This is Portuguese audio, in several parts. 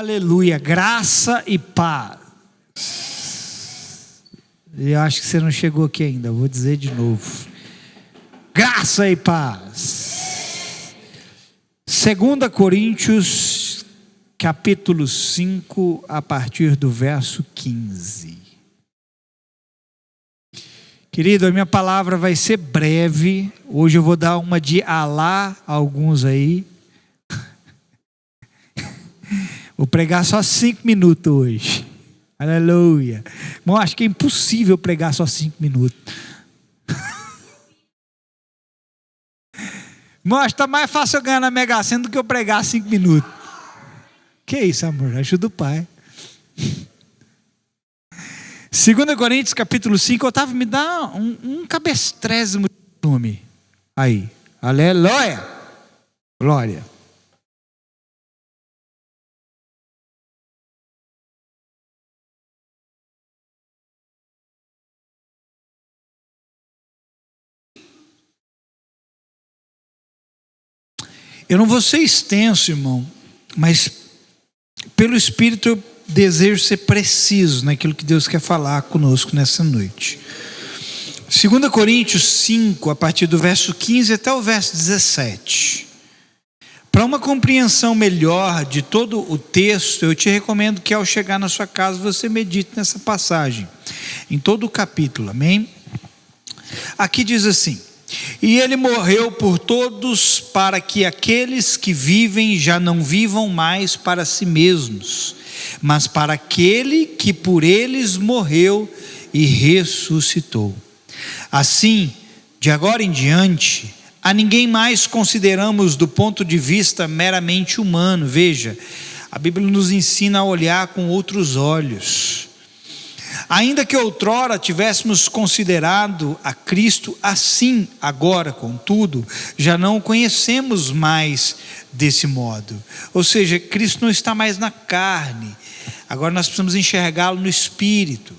Aleluia, graça e paz. Eu acho que você não chegou aqui ainda, vou dizer de novo. Graça e paz. 2 Coríntios, capítulo 5, a partir do verso 15. Querido, a minha palavra vai ser breve. Hoje eu vou dar uma de alá a alguns aí. Vou pregar só 5 minutos hoje. Aleluia. Bom, acho que é impossível pregar só 5 minutos. Bom, acho que está mais fácil eu ganhar na Mega Sena do que eu pregar 5 minutos. Que isso, amor? Ajuda o Pai. 2 Coríntios capítulo 5. Otávio, me dá um cabestrésimo nome. Aí. Aleluia. Glória. Eu não vou ser extenso, irmão, mas pelo Espírito eu desejo ser preciso naquilo que Deus quer falar conosco nessa noite. 2 Coríntios 5, a partir do verso 15 até o verso 17. Para uma compreensão melhor de todo o texto, eu te recomendo que ao chegar na sua casa você medite nessa passagem, em todo o capítulo, amém? Aqui diz assim: e ele morreu por todos, para que aqueles que vivem já não vivam mais para si mesmos, mas para aquele que por eles morreu e ressuscitou. Assim, de agora em diante, a ninguém mais consideramos do ponto de vista meramente humano. Veja, a Bíblia nos ensina a olhar com outros olhos. Ainda que outrora tivéssemos considerado a Cristo assim, agora, contudo, já não o conhecemos mais desse modo. Ou seja, Cristo não está mais na carne, agora nós precisamos enxergá-lo no Espírito.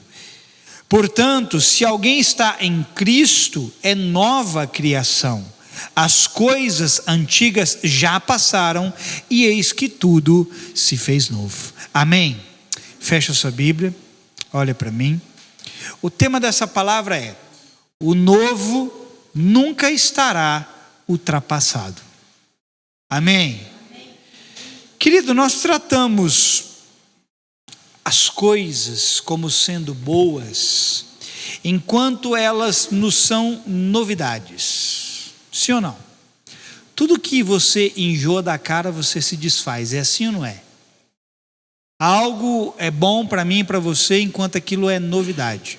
Portanto, se alguém está em Cristo, é nova criação. As coisas antigas já passaram e eis que tudo se fez novo. Amém? Fecha sua Bíblia. Olha para mim. O tema dessa palavra é: o novo nunca estará ultrapassado. Amém? Querido, nós tratamos as coisas como sendo boas, enquanto elas nos são novidades. Sim ou não? Tudo que você enjoa da cara, você se desfaz. É assim ou não é? Algo é bom para mim e para você enquanto aquilo é novidade.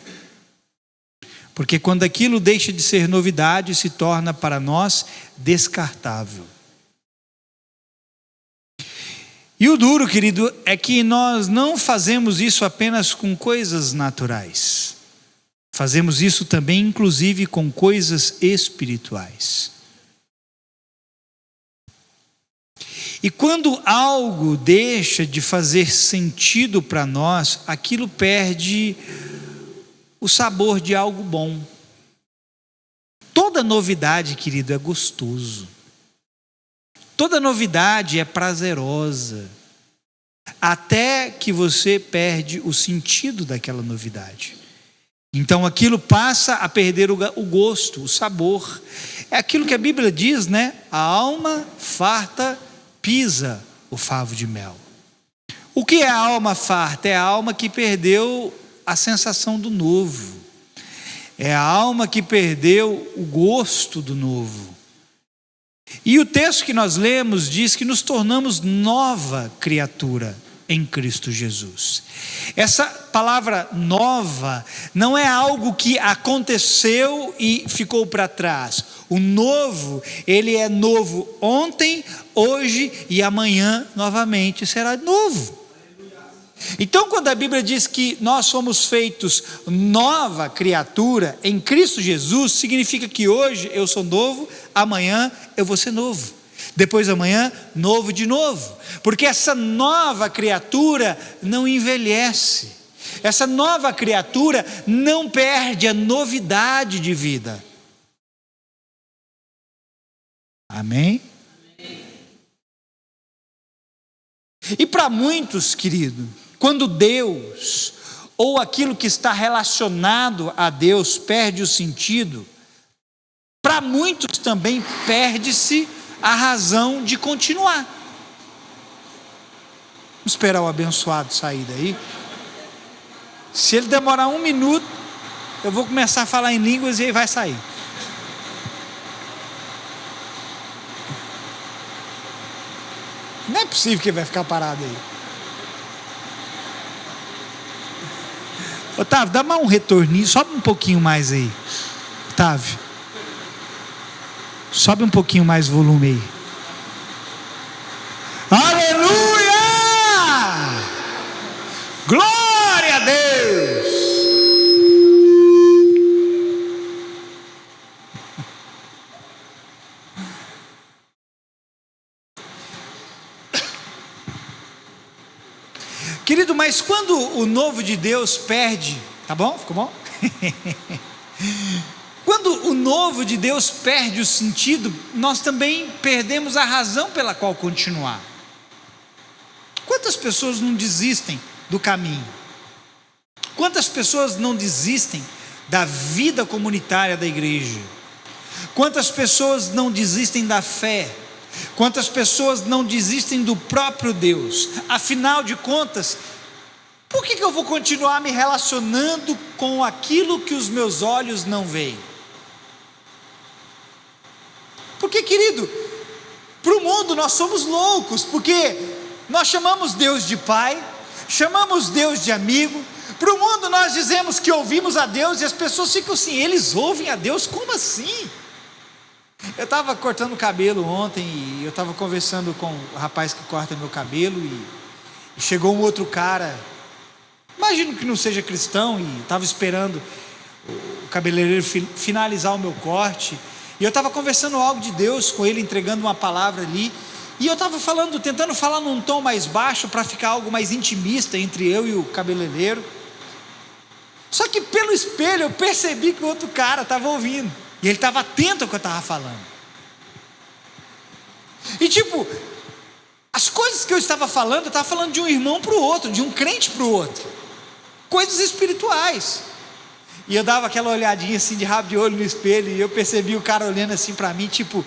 Porque quando aquilo deixa de ser novidade, se torna para nós descartável. E o duro, querido, é que nós não fazemos isso apenas com coisas naturais. Fazemos isso também, inclusive, com coisas espirituais. E quando algo deixa de fazer sentido para nós, aquilo perde o sabor de algo bom. Toda novidade, querido, é gostoso. Toda novidade é prazerosa. Até que você perde o sentido daquela novidade. Então aquilo passa a perder o gosto, o sabor. É aquilo que a Bíblia diz, né? A alma farta pisa o favo de mel. O que é a alma farta? É a alma que perdeu a sensação do novo. É a alma que perdeu o gosto do novo. E o texto que nós lemos diz que nos tornamos nova criatura em Cristo Jesus. Essa palavra nova não é algo que aconteceu e ficou para trás. O novo, ele é novo ontem, hoje e amanhã novamente será novo. Então, quando a Bíblia diz que nós somos feitos nova criatura em Cristo Jesus, significa que hoje eu sou novo, amanhã eu vou ser novo. Depois de amanhã, novo de novo. Porque essa nova criatura não envelhece. Essa nova criatura não perde a novidade de vida. Amém? E para muitos, querido, quando Deus ou aquilo que está relacionado a Deus perde o sentido, para muitos também perde-se a razão de continuar. Vamos esperar o abençoado sair daí. Se ele demorar 1 minuto, eu vou começar a falar em línguas e ele vai sair. Não é possível que ele vai ficar parado aí. Otávio, dá mais um retorninho, sobe um pouquinho mais aí. Otávio, sobe um pouquinho mais o volume aí. Aleluia! Glória a Deus! Querido, mas quando o novo de Deus perde, tá bom? Ficou bom? Quando o novo de Deus perde o sentido, nós também perdemos a razão pela qual continuar. Quantas pessoas não desistem do caminho? Quantas pessoas não desistem da vida comunitária da igreja? Quantas pessoas não desistem da fé? Quantas pessoas não desistem do próprio Deus? Afinal de contas, por que eu vou continuar me relacionando com aquilo que os meus olhos não veem? Porque, querido, para o mundo nós somos loucos, porque nós chamamos Deus de Pai, chamamos Deus de amigo. Para o mundo nós dizemos que ouvimos a Deus e as pessoas ficam assim, eles ouvem a Deus? Como assim? Eu estava cortando o cabelo ontem e eu estava conversando com o rapaz que corta meu cabelo e chegou um outro cara, imagino que não seja cristão, e estava esperando o cabeleireiro finalizar o meu corte, e eu estava conversando algo de Deus com ele, entregando uma palavra ali, e eu estava tentando falar num tom mais baixo para ficar algo mais intimista entre eu e o cabeleireiro. Só que pelo espelho eu percebi que o outro cara estava ouvindo, e ele estava atento ao que eu estava falando. E tipo, as coisas que eu estava falando de um irmão para o outro, de um crente para o outro, coisas espirituais. E eu dava aquela olhadinha assim de rabo de olho no espelho, e eu percebi o cara olhando assim para mim, tipo,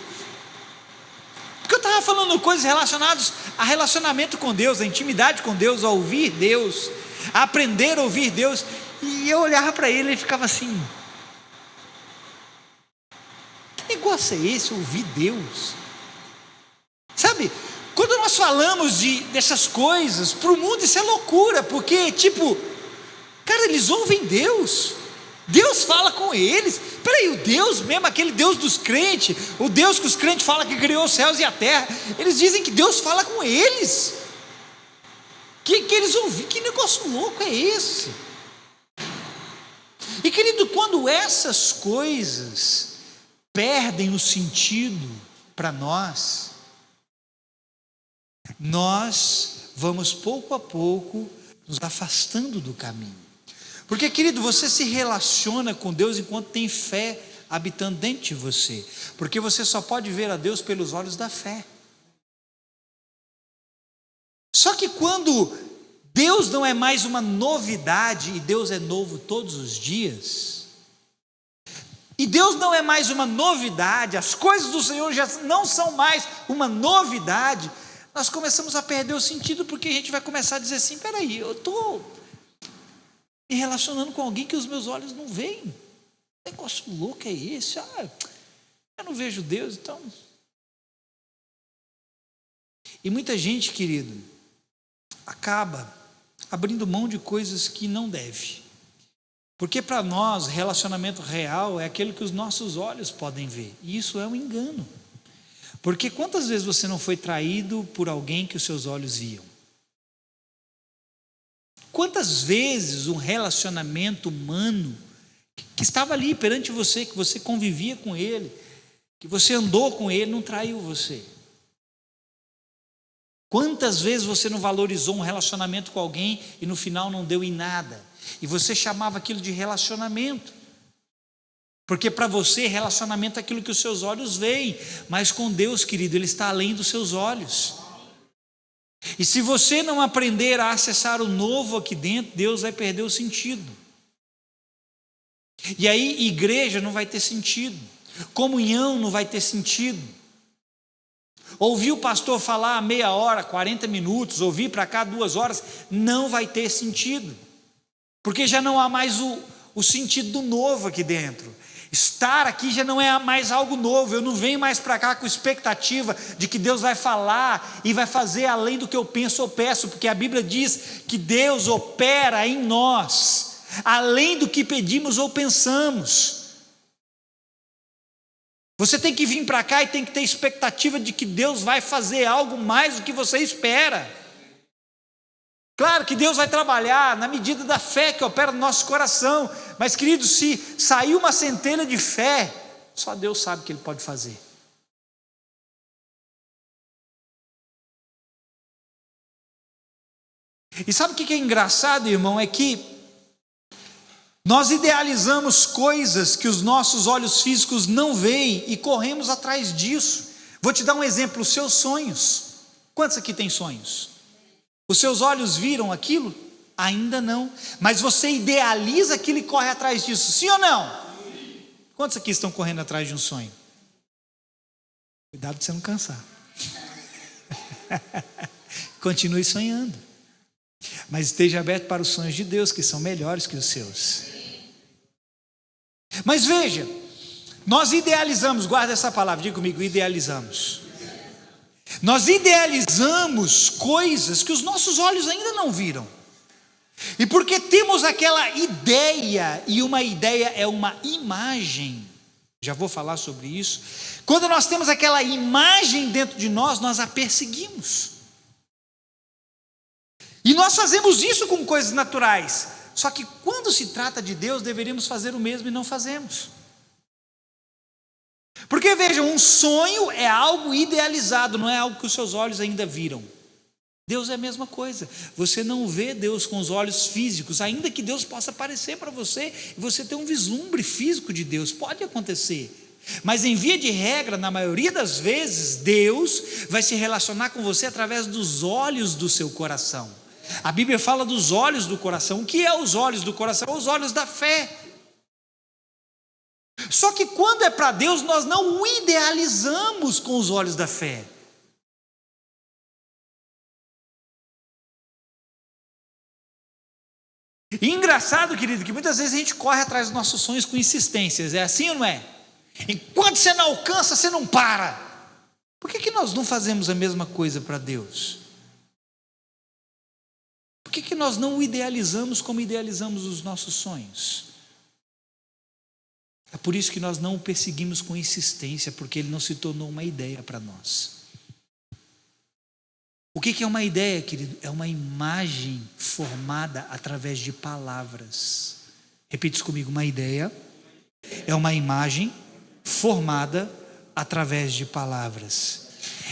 porque eu estava falando coisas relacionadas a relacionamento com Deus, a intimidade com Deus, a ouvir Deus, a aprender a ouvir Deus. E eu olhava para ele e ficava assim, que negócio é esse, ouvir Deus? Sabe, quando nós falamos dessas coisas, para o mundo isso é loucura, porque tipo, cara, eles ouvem Deus, Deus fala com eles. Peraí, o Deus mesmo, aquele Deus dos crentes, o Deus que os crentes falam que criou os céus e a terra, eles dizem que Deus fala com eles, que eles ouvem, que negócio louco é esse? E querido, quando essas coisas perdem o sentido para nós vamos pouco a pouco nos afastando do caminho. Porque, querido, você se relaciona com Deus enquanto tem fé habitando dentro de você, porque você só pode ver a Deus pelos olhos da fé. Só que quando Deus não é mais uma novidade, e Deus é novo todos os dias, e Deus não é mais uma novidade, as coisas do Senhor já não são mais uma novidade, nós começamos a perder o sentido, porque a gente vai começar a dizer assim, peraí, eu estou me relacionando com alguém que os meus olhos não veem, que negócio louco é esse? Eu não vejo Deus, então. E muita gente, querido, acaba abrindo mão de coisas que não deve, porque para nós relacionamento real é aquele que os nossos olhos podem ver, e isso é um engano. Porque quantas vezes você não foi traído por alguém que os seus olhos viam? Quantas vezes um relacionamento humano que estava ali perante você, que você convivia com ele, que você andou com ele, não traiu você? Quantas vezes você não valorizou um relacionamento com alguém e no final não deu em nada, e você chamava aquilo de relacionamento? Porque para você relacionamento é aquilo que os seus olhos veem, mas com Deus, querido, Ele está além dos seus olhos. E se você não aprender a acessar o novo aqui dentro, Deus vai perder o sentido. E aí igreja não vai ter sentido, comunhão não vai ter sentido. Ouvir o pastor falar meia hora, 40 minutos, ouvir para cá 2 horas, não vai ter sentido. Porque já não há mais o sentido do novo aqui dentro. Estar aqui já não é mais algo novo. Eu não venho mais para cá com expectativa de que Deus vai falar e vai fazer além do que eu penso ou peço, porque a Bíblia diz que Deus opera em nós, além do que pedimos ou pensamos. Você tem que vir para cá e tem que ter expectativa de que Deus vai fazer algo mais do que você espera. Claro que Deus vai trabalhar na medida da fé que opera no nosso coração, mas querido, se sair uma centelha de fé, só Deus sabe o que Ele pode fazer. E sabe o que é engraçado, irmão? É que nós idealizamos coisas que os nossos olhos físicos não veem e corremos atrás disso. Vou te dar um exemplo, os seus sonhos. Quantos aqui têm sonhos? Os seus olhos viram aquilo? Ainda não. Mas você idealiza aquilo e corre atrás disso, sim ou não? Sim. Quantos aqui estão correndo atrás de um sonho? Cuidado para você não cansar. Continue sonhando. Mas esteja aberto para os sonhos de Deus, que são melhores que os seus. Mas veja, nós idealizamos, guarda essa palavra, diga comigo, idealizamos. Nós idealizamos coisas que os nossos olhos ainda não viram. E porque temos aquela ideia, e uma ideia é uma imagem, já vou falar sobre isso. Quando nós temos aquela imagem dentro de nós, nós a perseguimos. E nós fazemos isso com coisas naturais. Só que quando se trata de Deus, deveríamos fazer o mesmo e não fazemos. Porque vejam, um sonho é algo idealizado, não é algo que os seus olhos ainda viram. Deus é a mesma coisa. Você não vê Deus com os olhos físicos, ainda que Deus possa aparecer para você e você ter um vislumbre físico de Deus, pode acontecer. Mas em via de regra, na maioria das vezes, Deus vai se relacionar com você através dos olhos do seu coração. A Bíblia fala dos olhos do coração. O que é os olhos do coração? Os olhos da fé. Só que quando é para Deus, nós não o idealizamos com os olhos da fé. E engraçado, querido, que muitas vezes a gente corre atrás dos nossos sonhos com insistências. É assim ou não é? Enquanto você não alcança, você não para. Por que nós não fazemos a mesma coisa para Deus? Por que nós não o idealizamos como idealizamos os nossos sonhos? É por isso que nós não o perseguimos com insistência, porque ele não se tornou uma ideia para nós. O que é uma ideia, querido? É uma imagem formada através de palavras. Repita isso comigo, uma ideia é uma imagem formada através de palavras.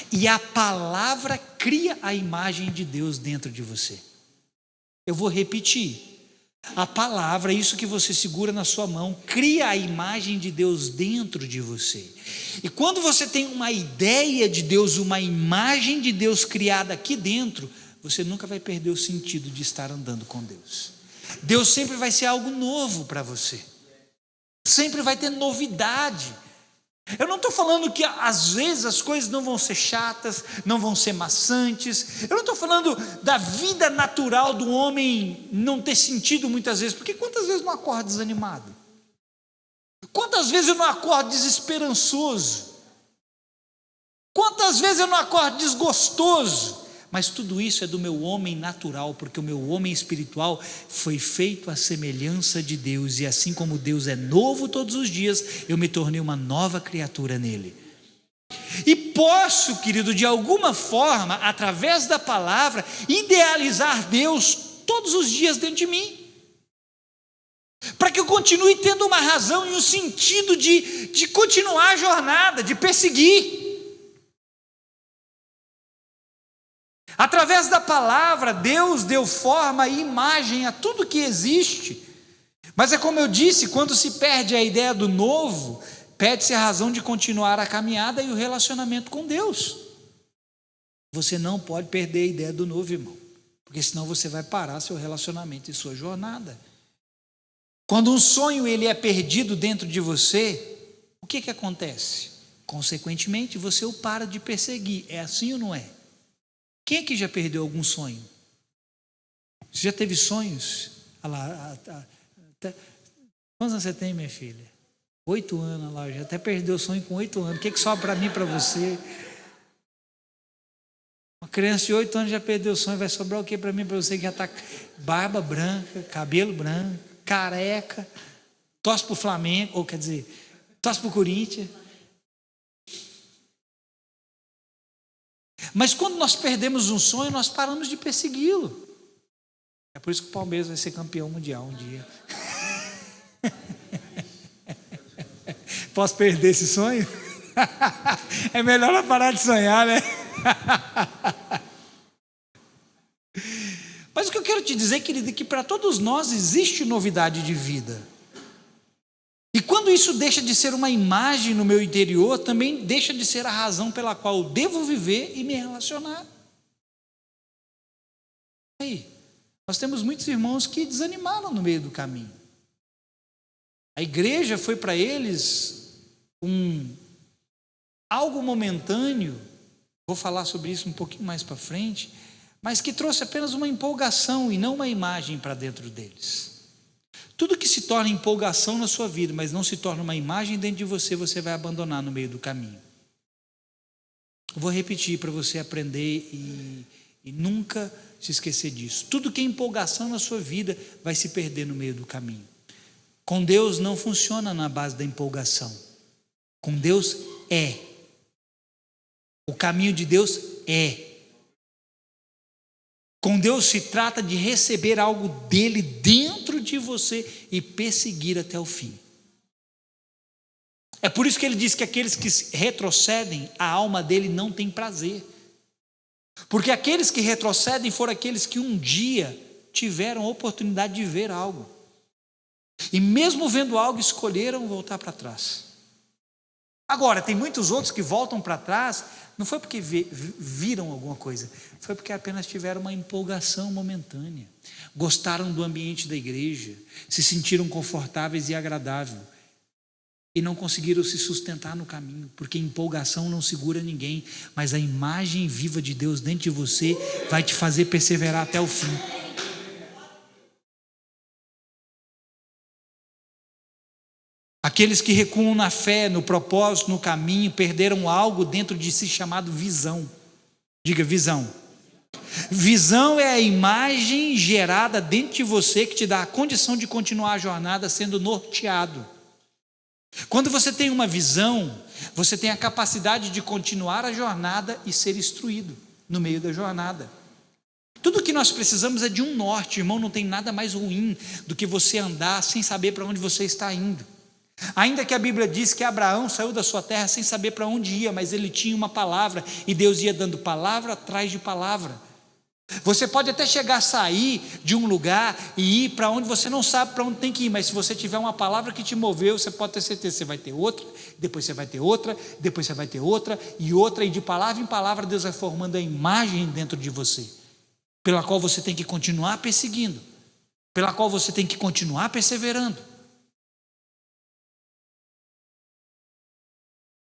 E a palavra cria a imagem de Deus dentro de você. Eu vou repetir. A palavra, isso que você segura na sua mão, cria a imagem de Deus dentro de você. E quando você tem uma ideia de Deus, uma imagem de Deus criada aqui dentro, você nunca vai perder o sentido de estar andando com Deus. Deus sempre vai ser algo novo para você. Sempre vai ter novidade. Eu não estou falando que às vezes as coisas não vão ser chatas, não vão ser maçantes. Eu não estou falando da vida natural do homem não ter sentido muitas vezes. Porque quantas vezes eu não acordo desanimado? Quantas vezes eu não acordo desesperançoso? Quantas vezes eu não acordo desgostoso? Mas tudo isso é do meu homem natural, porque o meu homem espiritual foi feito à semelhança de Deus, e assim como Deus é novo todos os dias, eu me tornei uma nova criatura nele. E posso, querido, de alguma forma, através da palavra, idealizar Deus todos os dias dentro de mim, para que eu continue tendo uma razão e um sentido de continuar a jornada, de perseguir. Através da palavra, Deus deu forma e imagem a tudo que existe. Mas é como eu disse, quando se perde a ideia do novo, perde-se a razão de continuar a caminhada e o relacionamento com Deus. Você não pode perder a ideia do novo, irmão, porque senão você vai parar seu relacionamento e sua jornada. Quando um sonho ele é perdido dentro de você, o que acontece? Consequentemente, você o para de perseguir. É assim ou não é? Quem aqui já perdeu algum sonho? Você já teve sonhos? Olha lá, quantos anos você tem, minha filha? 8 anos lá, já até perdeu o sonho com 8 anos. O que sobra para mim, para você? Uma criança de 8 anos já perdeu o sonho, vai sobrar o que para mim, para você que já está barba branca, cabelo branco, careca, torce para o Flamengo, ou quer dizer, torce para o Corinthians. Mas quando nós perdemos um sonho, nós paramos de persegui-lo. É por isso que o Palmeiras vai ser campeão mundial um dia. Posso perder esse sonho? É melhor eu parar de sonhar, né? Mas o que eu quero te dizer, querido, é que para todos nós existe novidade de vida. E quando isso deixa de ser uma imagem no meu interior, também deixa de ser a razão pela qual eu devo viver e me relacionar. Aí, nós temos muitos irmãos que desanimaram no meio do caminho. A igreja foi para eles algo momentâneo, vou falar sobre isso um pouquinho mais para frente, mas que trouxe apenas uma empolgação e não uma imagem para dentro deles. Tudo que se torna empolgação na sua vida, mas não se torna uma imagem dentro de você, você vai abandonar no meio do caminho. Eu vou repetir para você aprender e nunca se esquecer disso. Tudo que é empolgação na sua vida vai se perder no meio do caminho. Com Deus não funciona na base da empolgação. Com Deus é. O caminho de Deus é. Com Deus se trata de receber algo dele dentro de você e perseguir até o fim. É por isso que ele diz que aqueles que retrocedem, a alma dele não tem prazer. Porque aqueles que retrocedem foram aqueles que um dia tiveram a oportunidade de ver algo. E mesmo vendo algo, escolheram voltar para trás. Agora, tem muitos outros que voltam para trás, não foi porque viram alguma coisa, foi porque apenas tiveram uma empolgação momentânea. Gostaram do ambiente da igreja, se sentiram confortáveis e agradáveis. E não conseguiram se sustentar no caminho, porque empolgação não segura ninguém, mas a imagem viva de Deus dentro de você vai te fazer perseverar até o fim. Aqueles que recuam na fé, no propósito, no caminho, perderam algo dentro de si chamado visão. Diga, visão. Visão é a imagem gerada dentro de você que te dá a condição de continuar a jornada sendo norteado. Quando você tem uma visão, você tem a capacidade de continuar a jornada e ser instruído no meio da jornada. Tudo que nós precisamos é de um norte, irmão. Não tem nada mais ruim do que você andar sem saber para onde você está indo. Ainda que a Bíblia diz que Abraão saiu da sua terra sem saber para onde ia, mas ele tinha uma palavra e Deus ia dando palavra atrás de palavra. Você pode até chegar a sair de um lugar e ir para onde você não sabe para onde tem que ir, mas se você tiver uma palavra que te moveu, você pode ter certeza, você vai ter outra, depois você vai ter outra, depois você vai ter outra, e de palavra em palavra Deus vai formando a imagem dentro de você, pela qual você tem que continuar perseguindo, pela qual você tem que continuar perseverando.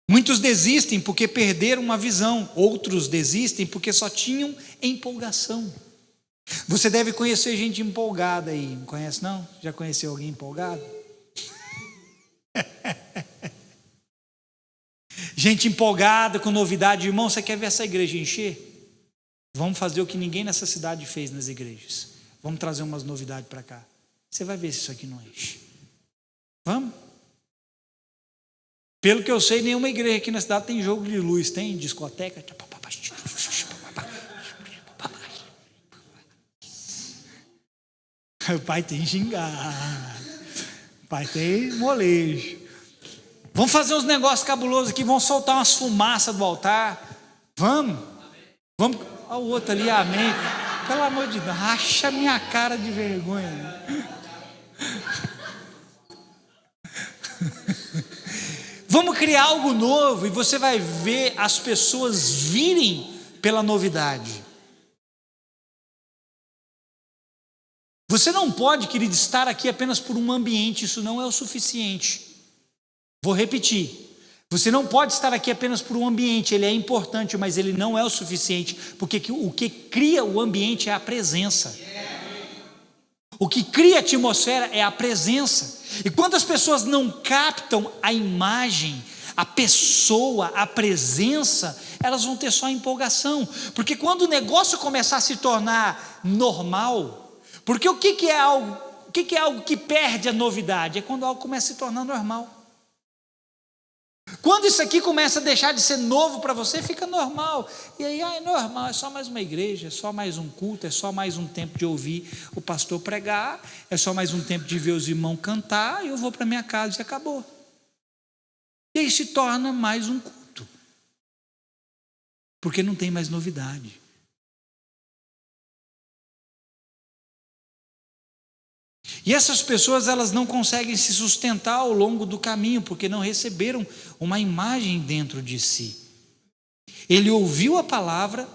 Muitos desistem porque perderam uma visão, outros desistem porque só tinham empolgação. Você deve conhecer gente empolgada aí, não conhece não? Já conheceu alguém empolgado? Gente empolgada com novidade, irmão, você quer ver essa igreja encher? Vamos fazer o que ninguém nessa cidade fez nas igrejas. Vamos trazer umas novidades para cá. Você vai ver se isso aqui não enche. Vamos? Pelo que eu sei, nenhuma igreja aqui na cidade tem jogo de luz, tem discoteca. O pai tem gingado, o pai tem molejo. Vamos fazer uns negócios cabulosos aqui, vamos soltar umas fumaças do altar. Vamos. Olha o outro ali, amém. Pelo amor de Deus, racha minha cara de vergonha. Vamos criar algo novo e você vai ver as pessoas virem pela novidade. Você não pode, querido, estar aqui apenas por um ambiente, isso não é o suficiente. Vou repetir. Você não pode estar aqui apenas por um ambiente, ele é importante, mas ele não é o suficiente, porque o que cria o ambiente é a presença. O que cria a atmosfera é a presença. E quando as pessoas não captam a imagem, a pessoa, a presença, elas vão ter só empolgação. Porque quando o negócio começar a se tornar normal, porque o que é algo que perde a novidade? É quando algo começa a se tornar normal. Quando isso aqui começa a deixar de ser novo para você, fica normal. E aí, é normal, é só mais uma igreja, é só mais um culto, é só mais um tempo de ouvir o pastor pregar, é só mais um tempo de ver os irmãos cantar, e eu vou para minha casa e acabou. E aí se torna mais um culto, porque não tem mais novidade. E essas pessoas, elas não conseguem se sustentar ao longo do caminho, porque não receberam uma imagem dentro de si. Ele ouviu a palavra,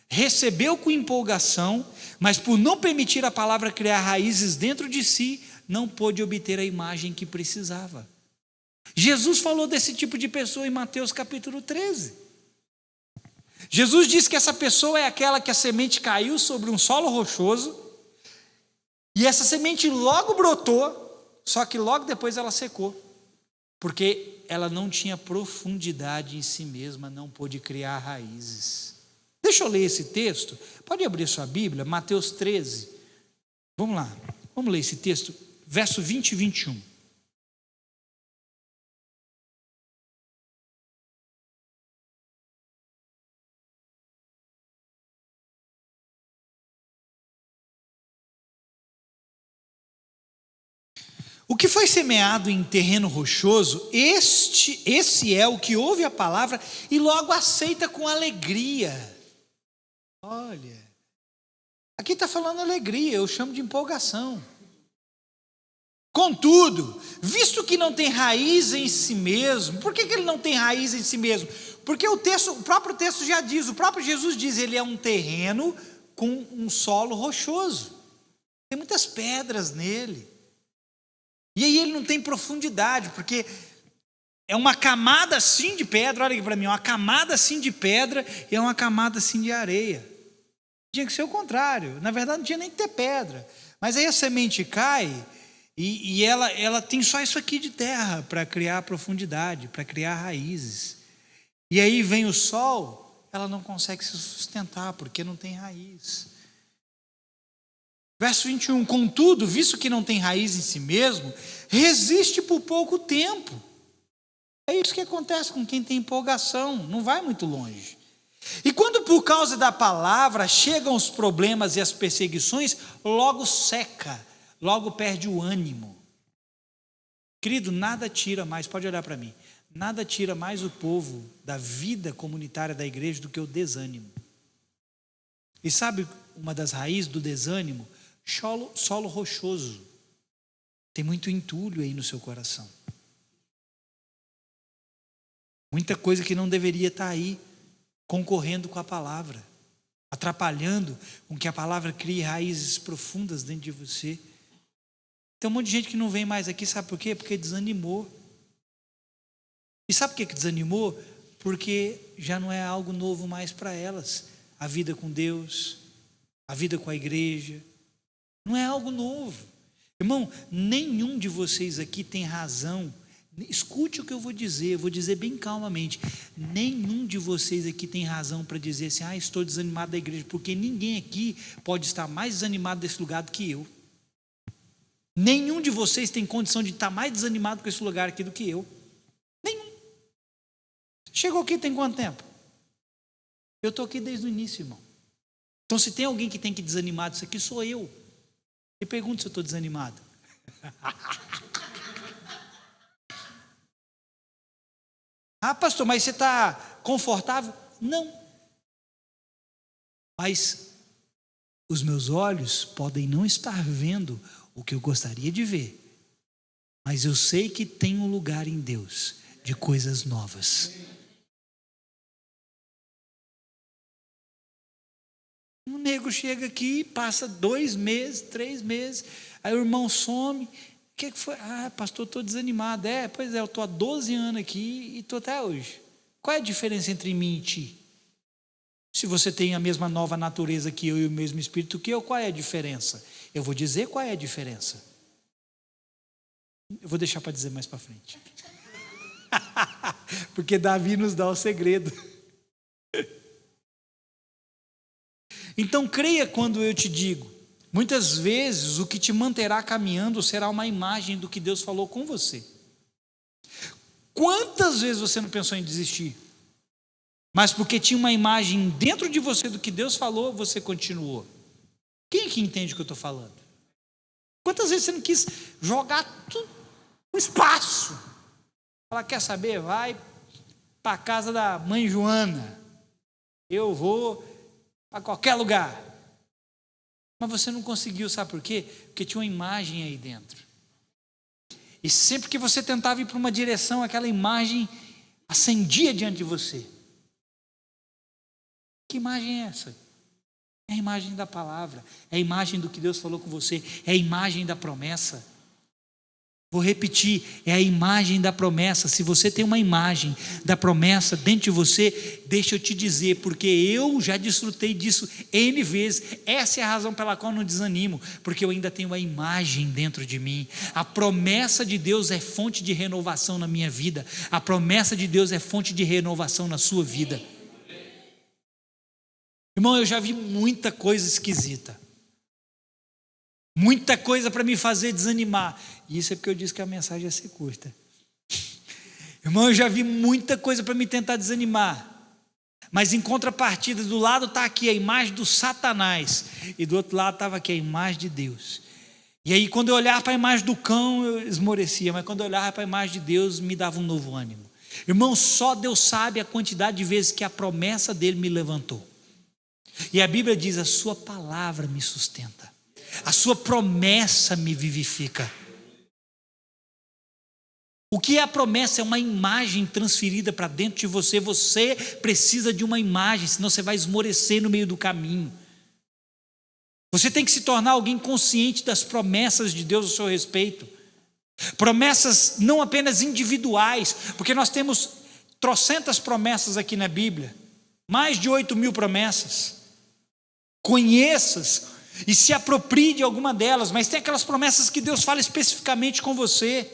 recebeu com empolgação, mas por não permitir a palavra criar raízes dentro de si, não pôde obter a imagem que precisava. Jesus falou desse tipo de pessoa em Mateus capítulo 13. Jesus disse que essa pessoa é aquela que a semente caiu sobre um solo rochoso, e essa semente logo brotou, só que logo depois ela secou, porque ela não tinha profundidade em si mesma, não pôde criar raízes. Deixa eu ler esse texto, pode abrir sua Bíblia, Mateus 13, vamos lá, vamos ler esse texto, verso 20 e 21. O que foi semeado em terreno rochoso, esse é o que ouve a palavra e logo aceita com alegria. Olha, aqui está falando alegria, eu chamo de empolgação. Contudo, visto que não tem raiz em si mesmo, por que ele não tem raiz em si mesmo? Porque o próprio texto já diz, o próprio Jesus diz, ele é um terreno com um solo rochoso. Tem muitas pedras nele. E aí ele não tem profundidade, porque é uma camada assim de pedra, olha aqui para mim, uma camada assim de pedra e é uma camada assim de areia. Tinha que ser o contrário, na verdade não tinha nem que ter pedra. Mas aí a semente cai e ela tem só isso aqui de terra para criar profundidade, para criar raízes. E aí vem o sol, ela não consegue se sustentar, porque não tem raiz. Verso 21, contudo, visto que não tem raiz em si mesmo, resiste por pouco tempo. É isso que acontece com quem tem empolgação, não vai muito longe. E quando por causa da palavra chegam os problemas e as perseguições, logo seca, logo perde o ânimo. Querido, nada tira mais, pode olhar para mim, nada tira mais o povo da vida comunitária da igreja do que o desânimo. E sabe uma das raízes do desânimo? Solo rochoso. Tem muito entulho aí no seu coração. Muita coisa que não deveria estar aí, concorrendo com a palavra, atrapalhando com que a palavra crie raízes profundas dentro de você. Tem um monte de gente que não vem mais aqui, sabe por quê? Porque desanimou. E sabe por que desanimou? Porque já não é algo novo mais para elas. A vida com Deus, a vida com a igreja, não é algo novo. Irmão, nenhum de vocês aqui tem razão. Escute o que eu vou dizer bem calmamente. Nenhum de vocês aqui tem razão para dizer assim, estou desanimado da igreja, porque ninguém aqui pode estar mais desanimado desse lugar do que eu. Nenhum de vocês tem condição de estar mais desanimado com esse lugar aqui do que eu. Nenhum. Chegou aqui tem quanto tempo? Eu estou aqui desde o início, irmão. Então se tem alguém que tem que desanimar disso aqui, sou eu. E pergunto se eu estou desanimado. Pastor, mas você está confortável? Não. Mas os meus olhos podem não estar vendo o que eu gostaria de ver. Mas eu sei que tem um lugar em Deus de coisas novas. nego chega aqui, passa 2 meses, 3 meses, aí o irmão some. O que foi? Ah, pastor, estou desanimado. Pois é, eu estou há 12 anos aqui e estou até hoje. Qual é a diferença entre mim e ti? Se você tem a mesma nova natureza que eu e o mesmo espírito que eu, qual é a diferença? Eu vou dizer qual é a diferença. Eu vou deixar para dizer mais para frente. Porque Davi nos dá o segredo. Então creia quando eu te digo, muitas vezes o que te manterá caminhando será uma imagem do que Deus falou com você. Quantas vezes você não pensou em desistir? Mas porque tinha uma imagem dentro de você do que Deus falou, você continuou. Quem é que entende o que eu estou falando? Quantas vezes você não quis jogar tudo no espaço? Ela quer saber? Vai para a casa da mãe Joana. Eu vou para qualquer lugar. Mas você não conseguiu, sabe por quê? Porque tinha uma imagem aí dentro. E sempre que você tentava ir para uma direção, aquela imagem acendia diante de você. Que imagem é essa? É a imagem da palavra, é a imagem do que Deus falou com você, é a imagem da promessa. Vou repetir, é a imagem da promessa. Se você tem uma imagem da promessa dentro de você, deixa eu te dizer, porque eu já desfrutei disso N vezes, essa é a razão pela qual eu não desanimo, porque eu ainda tenho a imagem dentro de mim. A promessa de Deus é fonte de renovação na minha vida, a promessa de Deus é fonte de renovação na sua vida. Irmão, eu já vi muita coisa esquisita, muita coisa para me fazer desanimar. E isso é porque eu disse que a mensagem ia ser curta. Irmão, eu já vi muita coisa para me tentar desanimar. Mas em contrapartida, do lado está aqui a imagem do Satanás, e do outro lado estava aqui a imagem de Deus. E aí quando eu olhava para a imagem do cão, eu esmorecia, mas quando eu olhava para a imagem de Deus, me dava um novo ânimo. Irmão, só Deus sabe a quantidade de vezes que a promessa dele me levantou. E a Bíblia diz, a sua palavra me sustenta, a sua promessa me vivifica. O que é a promessa? É uma imagem transferida para dentro de você. Você precisa de uma imagem, senão você vai esmorecer no meio do caminho. Você tem que se tornar alguém consciente das promessas de Deus a seu respeito. Promessas não apenas individuais, porque nós temos trocentas promessas aqui na Bíblia, mais de 8.000 promessas. Conheças e se aproprie de alguma delas, mas tem aquelas promessas que Deus fala especificamente com você.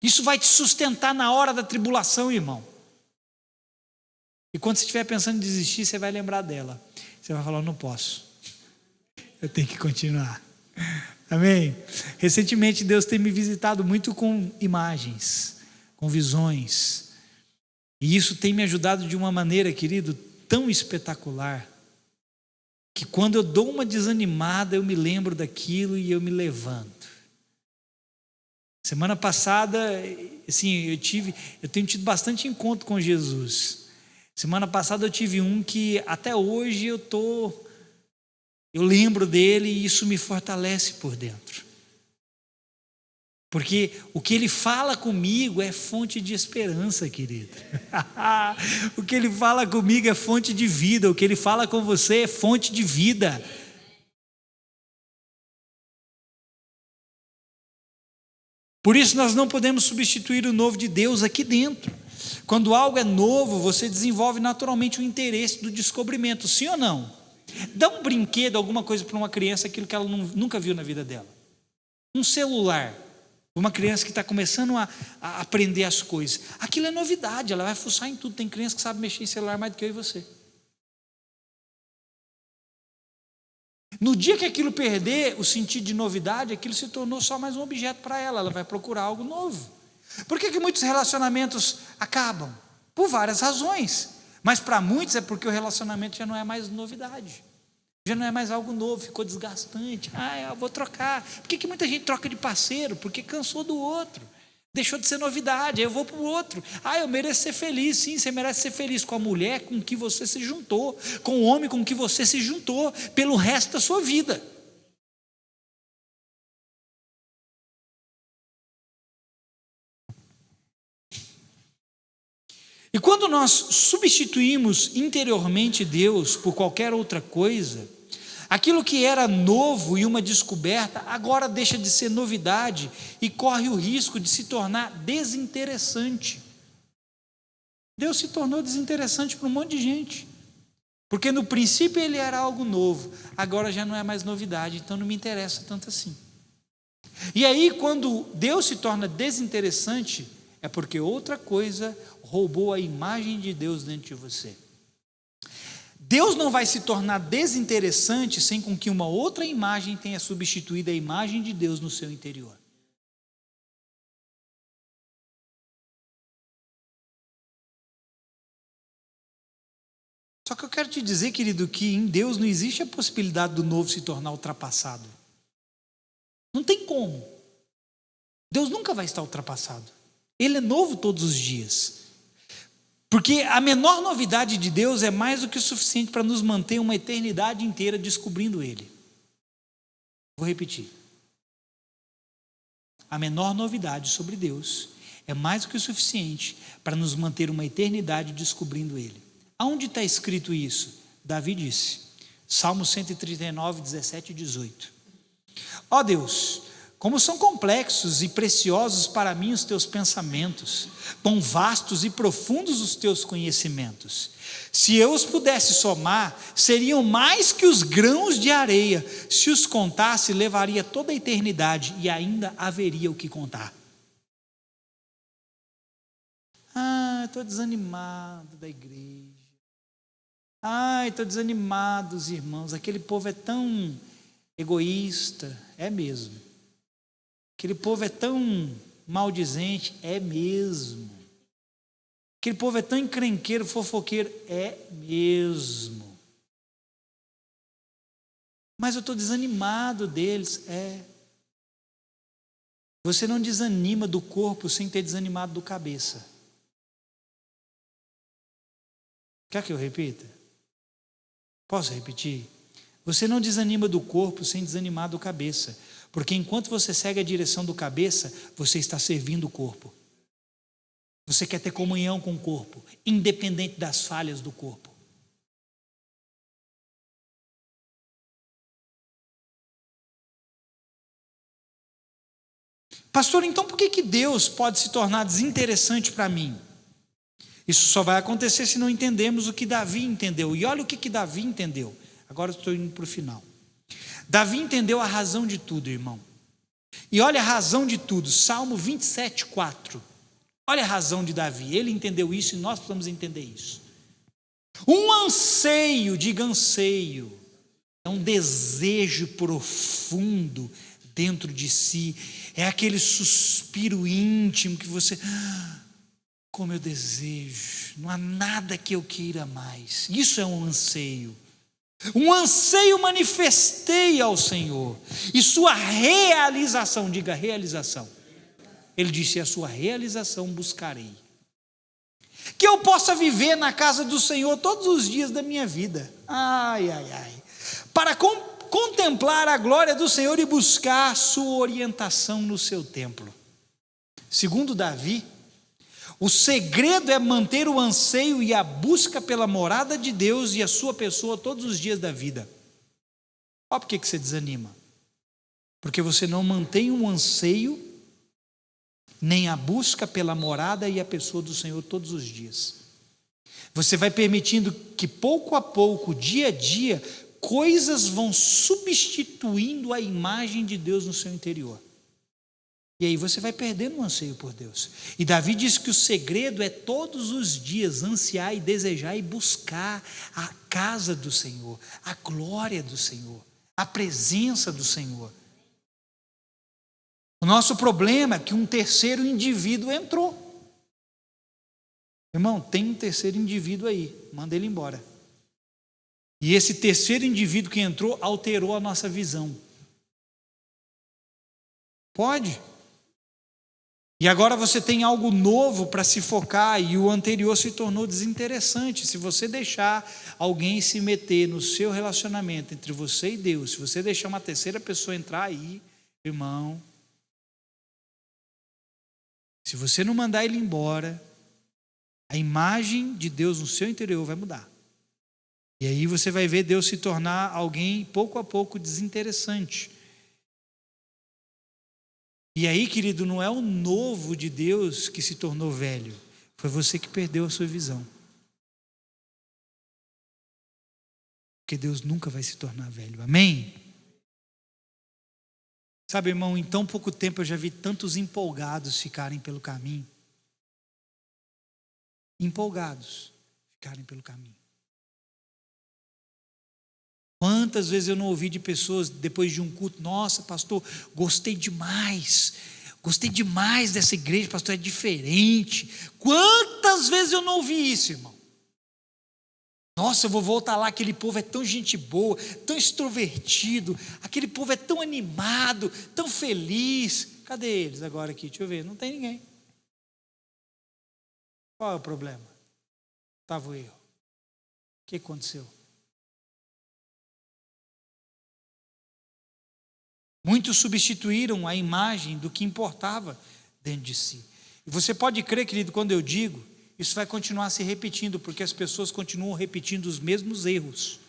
Isso vai te sustentar na hora da tribulação, irmão. E quando você estiver pensando em desistir, você vai lembrar dela. Você vai falar, não posso, eu tenho que continuar. Amém? Recentemente Deus tem me visitado muito com imagens, com visões. E isso tem me ajudado de uma maneira, querido, tão espetacular, que quando eu dou uma desanimada, eu me lembro daquilo e eu me levanto. Semana passada, assim, eu tenho tido bastante encontro com Jesus. Semana passada eu tive um que até hoje eu lembro dele e isso me fortalece por dentro. Porque o que ele fala comigo é fonte de esperança, querido. O que ele fala comigo é fonte de vida. O que ele fala com você é fonte de vida. Por isso nós não podemos substituir o novo de Deus aqui dentro. Quando algo é novo, você desenvolve naturalmente o interesse do descobrimento, sim ou não? Dá um brinquedo, alguma coisa para uma criança, aquilo que ela nunca viu na vida dela. Um celular. Uma criança que está começando a aprender as coisas. Aquilo é novidade, ela vai fuçar em tudo. Tem criança que sabe mexer em celular mais do que eu e você. No dia que aquilo perder o sentido de novidade, aquilo se tornou só mais um objeto para ela. Ela vai procurar algo novo. Por que muitos relacionamentos acabam? Por várias razões. Mas para muitos é porque o relacionamento já não é mais novidade. Já não é mais algo novo, ficou desgastante. Eu vou trocar. Por que muita gente troca de parceiro? Porque cansou do outro. Deixou de ser novidade, aí eu vou para o outro. Eu mereço ser feliz. Sim, você merece ser feliz com a mulher com que você se juntou, com o homem com que você se juntou, pelo resto da sua vida. E quando nós substituímos interiormente Deus por qualquer outra coisa, aquilo que era novo e uma descoberta, agora deixa de ser novidade e corre o risco de se tornar desinteressante. Deus se tornou desinteressante para um monte de gente, porque no princípio ele era algo novo, agora já não é mais novidade, então não me interessa tanto assim. E aí, quando Deus se torna desinteressante, é porque outra coisa roubou a imagem de Deus dentro de você. Deus não vai se tornar desinteressante sem com que uma outra imagem tenha substituído a imagem de Deus no seu interior. Só que eu quero te dizer, querido, que em Deus não existe a possibilidade do novo se tornar ultrapassado. Não tem como. Deus nunca vai estar ultrapassado. Ele é novo todos os dias. Porque a menor novidade de Deus é mais do que o suficiente para nos manter uma eternidade inteira descobrindo Ele. Vou repetir. A menor novidade sobre Deus é mais do que o suficiente para nos manter uma eternidade descobrindo Ele. Aonde está escrito isso? Davi disse, Salmo 139, 17 e 18. Ó Deus, como são complexos e preciosos para mim os teus pensamentos, quão vastos e profundos os teus conhecimentos. Se eu os pudesse somar, seriam mais que os grãos de areia. Se os contasse, levaria toda a eternidade e ainda haveria o que contar. Estou desanimado da igreja. Estou desanimado dos irmãos. Aquele povo é tão egoísta. É mesmo. Aquele povo é tão maldizente. É mesmo. Aquele povo é tão encrenqueiro, fofoqueiro. É mesmo. Mas eu estou desanimado deles. É. Você não desanima do corpo sem ter desanimado do cabeça. Quer que eu repita? Posso repetir? Você não desanima do corpo sem desanimar do cabeça, porque enquanto você segue a direção do cabeça, você está servindo o corpo. Você quer ter comunhão com o corpo, independente das falhas do corpo. Pastor, então por que Deus pode se tornar desinteressante para mim? Isso só vai acontecer se não entendemos o que Davi entendeu. E olha o que Davi entendeu. Agora eu estou indo para o final. Davi entendeu a razão de tudo, irmão. E olha a razão de tudo. Salmo 27, 4. Olha a razão de Davi. Ele entendeu isso e nós precisamos entender isso. Um anseio, diga anseio. É um desejo profundo dentro de si. É aquele suspiro íntimo que você... Como eu desejo, não há nada que eu queira mais. Isso é um anseio. Um anseio manifestei ao Senhor. E sua realização, diga realização. Ele disse, a sua realização buscarei. Que eu possa viver na casa do Senhor todos os dias da minha vida. Para contemplar a glória do Senhor e buscar sua orientação no seu templo. Segundo Davi, o segredo é manter o anseio e a busca pela morada de Deus e a sua pessoa todos os dias da vida. Olha por que você desanima. Porque você não mantém um anseio, nem a busca pela morada e a pessoa do Senhor todos os dias. Você vai permitindo que pouco a pouco, dia a dia, coisas vão substituindo a imagem de Deus no seu interior. E aí você vai perdendo o anseio por Deus. E Davi diz que o segredo é todos os dias ansiar e desejar e buscar a casa do Senhor, a glória do Senhor, a presença do Senhor. O nosso problema é que um terceiro indivíduo entrou. Irmão, tem um terceiro indivíduo aí, manda ele embora. E esse terceiro indivíduo que entrou alterou a nossa visão. Pode. E agora você tem algo novo para se focar e o anterior se tornou desinteressante. Se você deixar alguém se meter no seu relacionamento entre você e Deus, se você deixar uma terceira pessoa entrar aí, irmão, se você não mandar ele embora, A imagem de Deus no seu interior vai mudar. E aí você vai ver Deus se tornar alguém, pouco a pouco, desinteressante. E aí, querido, não é o novo de Deus que se tornou velho. Foi você que perdeu a sua visão. Porque Deus nunca vai se tornar velho. Amém? Sabe, irmão, em tão pouco tempo eu já vi tantos empolgados ficarem pelo caminho. Empolgados ficarem pelo caminho. Quantas vezes eu não ouvi de pessoas depois de um culto: nossa, pastor, gostei demais dessa igreja, pastor, é diferente. Quantas vezes eu não ouvi isso, irmão? Nossa, eu vou voltar lá, aquele povo é tão gente boa, tão extrovertido, aquele povo é tão animado, tão feliz. Cadê eles agora aqui? Deixa eu ver, não tem ninguém. Qual é o problema? Estava o erro. O que aconteceu? Muitos substituíram a imagem do que importava dentro de si. E você pode crer, querido, quando eu digo, isso vai continuar se repetindo, porque as pessoas continuam repetindo os mesmos erros.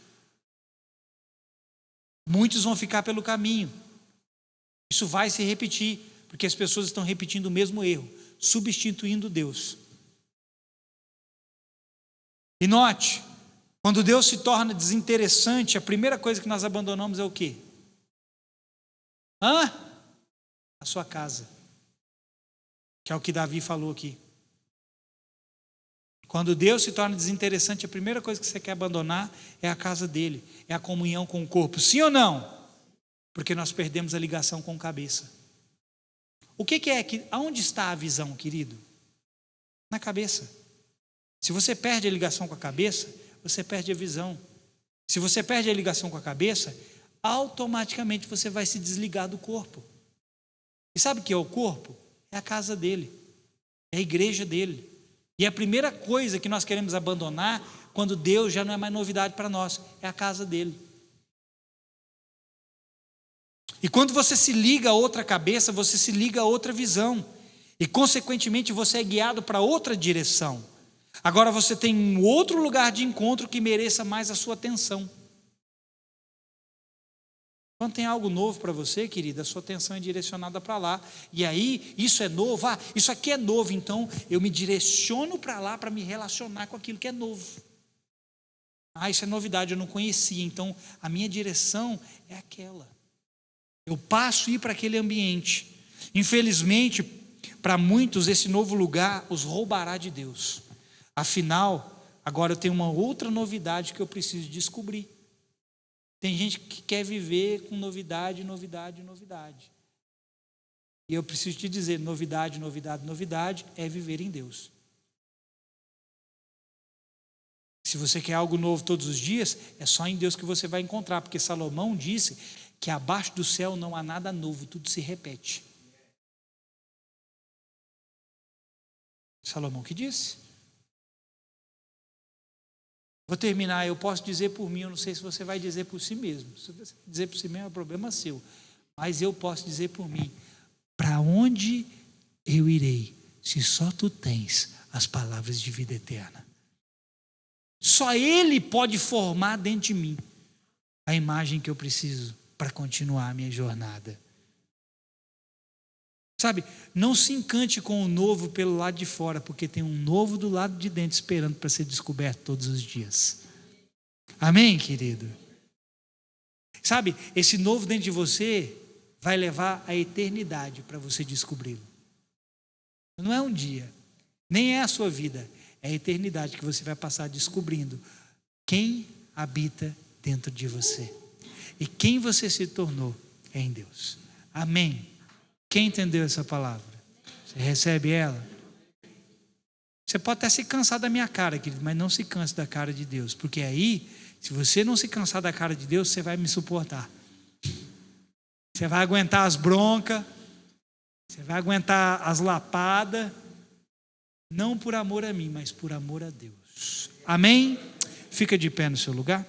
Muitos vão ficar pelo caminho. Isso vai se repetir, porque as pessoas estão repetindo o mesmo erro, substituindo Deus. E note, quando Deus se torna desinteressante, a primeira coisa que nós abandonamos é o quê? A sua casa. Que é o que Davi falou aqui. Quando Deus se torna desinteressante, a primeira coisa que você quer abandonar é a casa dele, é a comunhão com o corpo. Sim ou não? Porque nós perdemos a ligação com a cabeça. O que é que... Aonde está a visão, querido? Na cabeça. Se você perde a ligação com a cabeça, você perde a visão. Se você perde a ligação com a cabeça, automaticamente você vai se desligar do corpo. E sabe o que é o corpo? É a casa dele, é a igreja dele. E a primeira coisa que nós queremos abandonar, quando Deus já não é mais novidade para nós, é a casa dele. E quando você se liga a outra cabeça, você se liga a outra visão. E consequentemente você é guiado para outra direção. Agora você tem um outro lugar de encontro que mereça mais a sua atenção. Quando tem algo novo para você, querida, a sua atenção é direcionada para lá. E aí, isso é novo, isso aqui é novo, então eu me direciono para lá para me relacionar com aquilo que é novo. Isso é novidade, eu não conhecia, então a minha direção é aquela. Eu passo a ir para aquele ambiente. Infelizmente, para muitos, esse novo lugar os roubará de Deus. Afinal, agora eu tenho uma outra novidade que eu preciso descobrir. Tem gente que quer viver com novidade. E eu preciso te dizer, novidade é viver em Deus. Se você quer algo novo todos os dias, é só em Deus que você vai encontrar, porque Salomão disse que abaixo do céu não há nada novo, tudo se repete. Salomão que disse. Vou terminar, eu posso dizer por mim, eu não sei se você vai dizer por si mesmo. Se você dizer por si mesmo é um problema seu. Mas eu posso dizer por mim, para onde eu irei, se só tu tens as palavras de vida eterna? Só Ele pode formar dentro de mim a imagem que eu preciso para continuar a minha jornada. Sabe, não se encante com o novo pelo lado de fora, porque tem um novo do lado de dentro esperando para ser descoberto todos os dias. Amém, querido? Sabe, esse novo dentro de você vai levar a eternidade para você descobri-lo. Não é um dia, nem é a sua vida, é a eternidade que você vai passar descobrindo quem habita dentro de você. E quem você se tornou é em Deus. Amém. Quem entendeu essa palavra? Você recebe ela? Você pode até se cansar da minha cara, querido, mas não se canse da cara de Deus, porque aí, se você não se cansar da cara de Deus, você vai me suportar. Você vai aguentar as broncas, você vai aguentar as lapadas, não por amor a mim, mas por amor a Deus. Amém? Fica de pé no seu lugar.